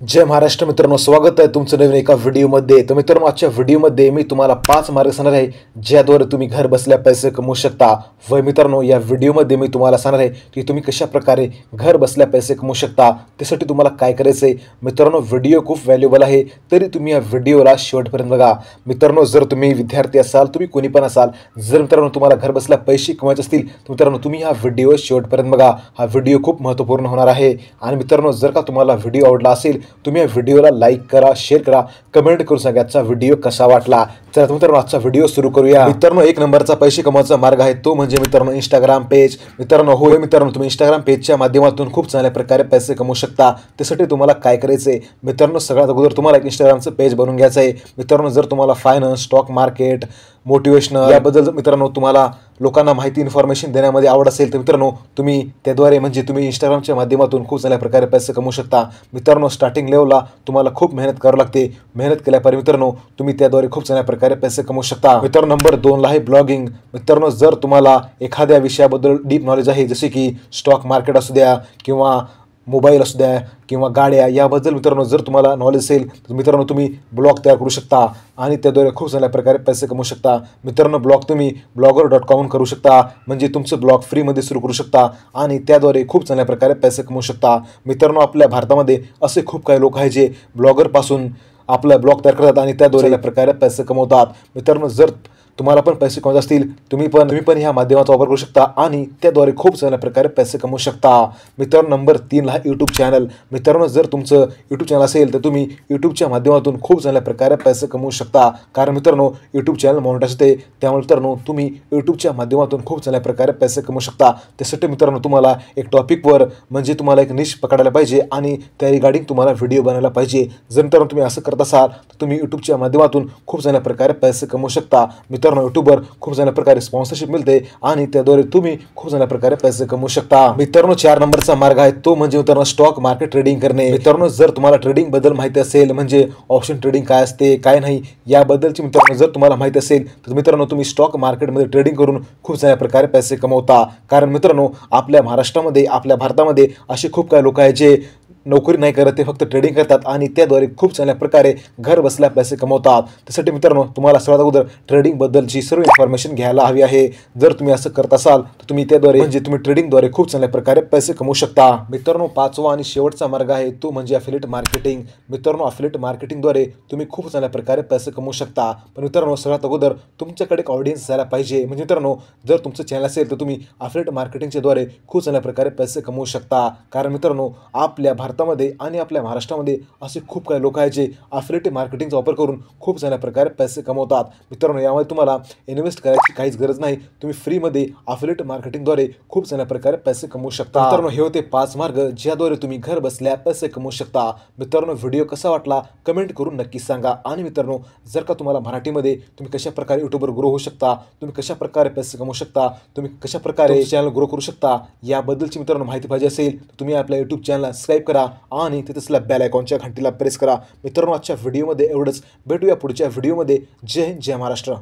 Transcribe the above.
जय महाराष्ट्र मित्रांनो, स्वागत आहे तुमचं नवीन एका व्हिडिओमध्ये। तर मित्रांनो, आजच्या व्हिडिओमध्ये मी तुम्हाला 5 मार्ग सांगणार आहे ज्याद्वारे तुम्ही घर बसल्या पैसे कमवू शकता। व मित्रांनो, या व्हिडिओमध्ये मी तुम्हाला सांगणार आहे की तुम्ही कशा प्रकारे घर बसल्या पैसे कमवू शकता। त्यासाठी तुम्हाला काय करायचं आहे मित्रांनो, व्हिडिओ खूप व्हॅल्युएबल आहे, तरी तुम्ही या व्हिडिओला शेवटपर्यंत बघा। मित्रांनो, जर तुम्ही विद्यार्थी असाल, तुम्ही कोणी पण असाल, जर मित्रांनो तुम्हाला घर बसल्या पैसे कमवायचे असतील तर मित्रांनो तुम्ही हा व्हिडिओ शेवटपर्यंत बघा। हा व्हिडिओ खूप महत्त्वपूर्ण होणार आहे। आणि मित्रांनो, जर का तुम्हाला व्हिडिओ आवडला असेल तुम्ही या व्हिडिओला लाईक करा, शेअर करा, कमेंट करून सांगा आजचा व्हिडिओ कसा वाटला। चला मित्रांनो, आजचा व्हिडिओ सुरू करूया। मित्रांनो, एक नंबरचा पैसे कमवायचा मार्ग आहे तो म्हणजे मित्रांनो इंस्टाग्राम पेज। मित्रांनो, होय मित्रांनो, तुम्ही इंस्टाग्राम पेजच्या माध्यमातून खूप चांगल्या प्रकारे पैसे कमवू शकता। त्यासाठी तुम्हाला काय करायचं आहे मित्रांनो, सगळ्यात अगोदर तुम्हाला एक इंस्टाग्रामचं पेज बनवून घ्यायचं आहे। मित्रांनो, जर तुम्हाला फायनान्स, स्टॉक मार्केट, मोटिवेशनल याबद्दल मित्रांनो तुम्हाला लोकांना माहिती इन्फॉर्मेशन देण्यामध्ये आवड असेल तर मित्रांनो तुम्ही त्याद्वारे म्हणजे तुम्ही इंस्टाग्रामच्या माध्यमातून खूप चांगल्या प्रकारे पैसे कमवू शकता। मित्रांनो, स्टार्टिंग लेवलला तुम्हाला खूप मेहनत करावी लागते। मेहनत केल्यापर मित्रांनो तुम्ही त्याद्वारे खूप चांगल्या प्रकारे पैसे कमवू शकता। मित्रांनो, नंबर 2 ला आहे ब्लॉगिंग। मित्रांनो, जर तुम्हाला एखाद्या विषयाबद्दल डीप नॉलेज आहे, जसे की स्टॉक मार्केट असू द्या किंवा मोबाईल असू द्या किंवा गाड्या याबद्दल मित्रांनो जर तुम्हाला नॉलेज असेल तर मित्रांनो तुम्ही ब्लॉग तयार करू शकता आणि त्याद्वारे खूप चांगल्या प्रकारे पैसे कमवू शकता। मित्रांनो, ब्लॉग तुम्ही blogger.com करू शकता, म्हणजे तुमचं ब्लॉग फ्रीमध्ये सुरू करू शकता आणि त्याद्वारे खूप चांगल्या प्रकारे पैसे कमवू शकता। मित्रांनो, आपल्या भारतामध्ये असे खूप काही लोक आहेत जे ब्लॉगरपासून आपला ब्लॉग तयार करतात आणि त्याद्वारे प्रकारे पैसे कमवतात। मित्रांनो, जर तुम्हाला पण पैसे कमवायचे असतील तुम्ही पण ह्या माध्यमाचा वापर करू शकता आणि त्याद्वारे खूप चांगल्या प्रकारे पैसे कमवू शकता। मित्रांनो, नंबर 3 ला यूट्यूब चॅनल। मित्रांनो, जर तुमचं यूट्यूब चॅनल असेल तर तुम्ही यूट्यूबच्या माध्यमातून खूप चांगल्या प्रकारे पैसे कमवू शकता। कारण मित्रांनो यूट्यूब चॅनल मॉनिटाईज होते, त्यामुळे मित्रांनो तुम्ही यूट्यूबच्या माध्यमातून खूप चांगल्या प्रकारे पैसे कमवू शकता। त्यासाठी मित्रांनो तुम्हाला एक टॉपिकवर म्हणजे तुम्हाला एक निश पकडायला पाहिजे आणि त्या रिगार्डिंग तुम्हाला व्हिडिओ बनायला पाहिजे। जर मित्रांनो तुम्ही असं करत असाल तर तुम्ही यूट्यूबच्या माध्यमातून खूप चांगल्या प्रकारे पैसे कमवू शकता। मित्रांनो, यूट्यूबवर खूप चांगल्या प्रकारे स्पॉन्सरशिप मिळते आणि त्याद्वारे तुम्ही खूप चांगल्या प्रकारे पैसे कमवू शकता। मित्रांनो, 4 नंबरचा मार्ग आहे तो म्हणजे मित्रांनो स्टॉक मार्केट ट्रेडिंग करणे। मित्रांनो, जर तुम्हाला ट्रेडिंग बद्दल माहिती असेल, म्हणजे ऑप्शन ट्रेडिंग काय असते काय नाही याबद्दलची मित्रांनो जर तुम्हाला माहिती असेल तर मित्रांनो तुम्ही स्टॉक मार्केटमध्ये ट्रेडिंग करून खूप चांगल्या प्रकारे पैसे कमवता। कारण मित्रांनो, आपल्या महाराष्ट्रामध्ये आपल्या भारतामध्ये असे खूप काही लोक आहेत जे नोकरी नाही करत, ते फक्त ट्रेडिंग करतात आणि त्याद्वारे खूप चांगल्या प्रकारे घर बसल्या पैसे कमवतात। त्यासाठी मित्रांनो तुम्हाला सर्वात अगोदर ट्रेडिंग बद्दलची सर्व इन्फॉर्मेशन घ्यायला हवी आहे। जर तुम्ही असं करत असाल तर तुम्ही त्याद्वारे म्हणजे तुम्ही ट्रेडिंगद्वारे खूप चांगल्या प्रकारे पैसे कमवू शकता। मित्रांनो, 5वा आणि शेवटचा मार्ग आहे तो म्हणजे अफिलिएट मार्केटिंग। मित्रांनो, अफिलिएट मार्केटिंगद्वारे तुम्ही खूप चांगल्या प्रकारे पैसे कमवू शकता। पण मित्रांनो, सर्वात अगोदर तुमच्याकडे एक ऑडियन्स झाला पाहिजे। म्हणजे मित्रांनो, जर तुमचं चॅनल असेल तर तुम्ही अफिलिएट मार्केटिंगच्या द्वारे खूप चांगल्या प्रकारे पैसे कमवू शकता। कारण मित्रांनो, आपल्या भारतामध्ये आणि आपल्या महाराष्ट्रामध्ये असे खूप काही लोक आहेत जे अफिलिएट मार्केटिंगचा वापर करून खूप चांगल्या प्रकारे पैसे कमवतात। मित्रांनो, यामध्ये तुम्हाला इन्व्हेस्ट करायची काहीच गरज नाही, तुम्ही फ्रीमध्ये अफिलिएट मार्केटिंगद्वारे खूप चांगल्या प्रकारे पैसे कमवू शकता। मित्रांनो, हे होते 5 मार्ग ज्याद्वारे तुम्ही घर बसल्या पैसे कमवू शकता। मित्रांनो, व्हिडिओ कसा वाटला कमेंट करून नक्की सांगा। आणि मित्रांनो, जर का तुम्हाला मराठीमध्ये तुम्ही कशा प्रकारे यूट्यूबवर ग्रो होऊ शकता, तुम्ही कशा प्रकारे पैसे कमवू शकता, तुम्ही कशा प्रकारे चॅनल ग्रो करू शकता याबद्दलची मित्रांनो माहिती पाहिजे असेल तर तुम्ही आपल्या यूट्यूब चॅनलला सबस्क्राईब करा आणि तिथेसला बेल आयकॉनच्या घंटीला प्रेस करा। मित्रांनो, आजच्या व्हिडिओमध्ये एवढंच, भेटूया पुढच्या व्हिडिओमध्ये। जय हिंद, जय महाराष्ट्र।